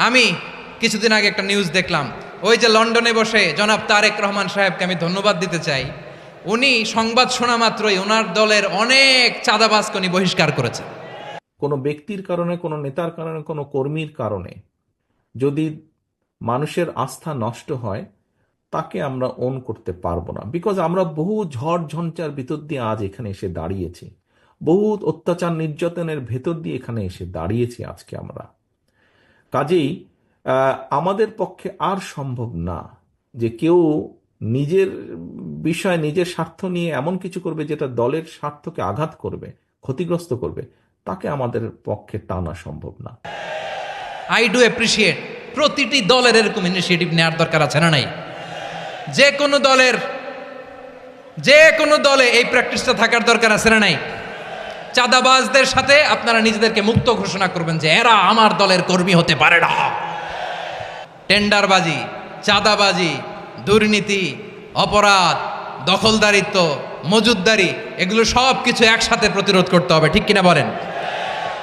আমি কিছুদিন আগে একটা নিউজ দেখলাম, ওই যে লন্ডনে বসে জনাব তারেক রহমান সাহেবকে আমি ধন্যবাদ দিতে চাই। উনি সংবাদ শোনা মাত্রই ওনার দলের অনেক চাঁদাবাজকে উনি বহিষ্কার করেছে। কোনো ব্যক্তির কারণে, কোনো নেতার কারণে, কোনো কর্মীর কারণে যদি মানুষের আস্থা নষ্ট হয়, তাকে আমরা ওন করতে পারবো না। বিকজ আমরা বহু ঝড় ঝঞ্ঝার ভিতর দিয়ে আজ এখানে এসে দাঁড়িয়েছি, বহু অত্যাচার নির্যাতনের ভেতর দিয়ে এখানে এসে দাঁড়িয়েছি আজকে আমরা। কাজেই আমাদের পক্ষে আর সম্ভব না যে কেউ নিজের বিষয়, নিজের স্বার্থ নিয়ে এমন কিছু করবে যেটা দলের স্বার্থকে আঘাত করবে, ক্ষতিগ্রস্ত করবে। তাকে আমাদের পক্ষে টানা সম্ভব না। আই ডু অ্যাপ্রিসিয়েট প্রতিটি দলের এরকম ইনিশিয়েটিভ নেওয়ার দরকার আছে না নাই? যে কোনো দলে এই প্র্যাকটিসটা থাকার দরকার আছে না নাই? চাঁদাবাজদের সাথে আপনারা নিজেদেরকে মুক্ত ঘোষণা করবেন যে এরা আমার দলের কর্মী হতে পারে না। টেন্ডারবাজি, চাঁদাবাজি, দুর্নীতি, অপরাধ, দখলদারিত্ব, মজুদদারি, এগুলো সব কিছু একসাথে প্রতিরোধ করতে হবে, ঠিক কিনা বলেন?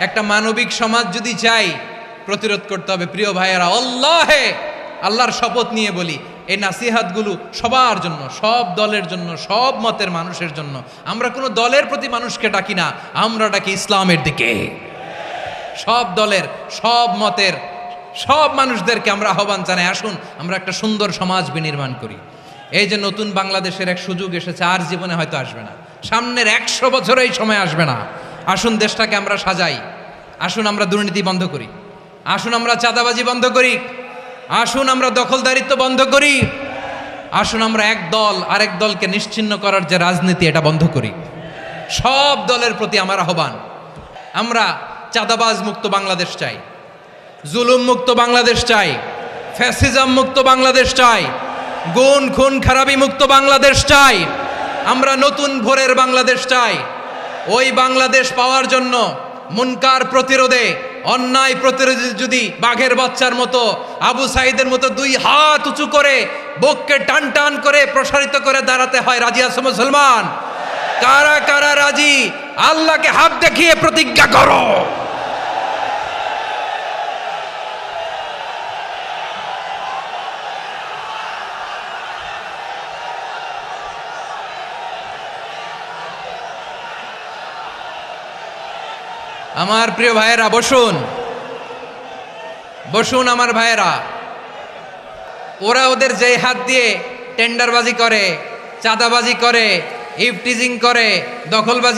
একটা মানবিক সমাজ যদি চাই, প্রতিরোধ করতে হবে। প্রিয় ভাইয়েরা, আল্লাহর শপথ নিয়ে বলি, এই নাসিহাতগুলো সবার জন্য, সব দলের জন্য, সব মতের মানুষের জন্য। আমরা কোনো দলের প্রতি মানুষকে ডাকি না, আমরা ডাকি ইসলামের দিকে। সব দলের, সব মতের, সব মানুষদেরকে আমরা আহ্বান জানাই, আসুন আমরা একটা সুন্দর সমাজ বিনির্মাণ করি। এই যে নতুন বাংলাদেশের এক সুযোগ এসেছে, আর জীবনে হয়তো আসবে না, সামনের 100 বছরে এই সময় আসবে না। আসুন দেশটাকে আমরা সাজাই, আসুন আমরা দুর্নীতি বন্ধ করি, আসুন আমরা চাঁদাবাজি বন্ধ করি, আসুন আমরা দখলদারিত্ব বন্ধ করি, আসুন আমরা এক দল আরেক দলকে নিশ্চিহ্ন করার যে রাজনীতি, এটা বন্ধ করি। সব দলের প্রতি আমার আহ্বান, আমরা চাঁদাবাজ মুক্ত বাংলাদেশ চাই, জুলুম মুক্ত বাংলাদেশ চাই, ফ্যাসিজম মুক্ত বাংলাদেশ চাই, গুণ খুন খারাপি মুক্ত বাংলাদেশ চাই। আমরা নতুন ভোরের বাংলাদেশ চাই। ওই বাংলাদেশ পাওয়ার জন্য মুনকার প্রতিরোধে, অন্যায় প্রতিরোধে যদি বাঘের বাচ্চার মতো, আবু সাঈদের মতো 2 হাত উঁচু করে, বুককে টান টান করে প্রসারিত করে দাঁড়াতে হয়, রাজি আছো মুসলমান? কারা কারা রাজি? আল্লাহকে হাত দেখিয়ে প্রতিজ্ঞা করো। আমার প্রিয় ভাইয়েরা, বসুন বসুন আমার ভাইয়েরা। ওরা ওদের যে হাত দিয়ে টেন্ডারবাজি করে, চাঁদাবাজি করে, ইফটিজিং করে, দখলবাজি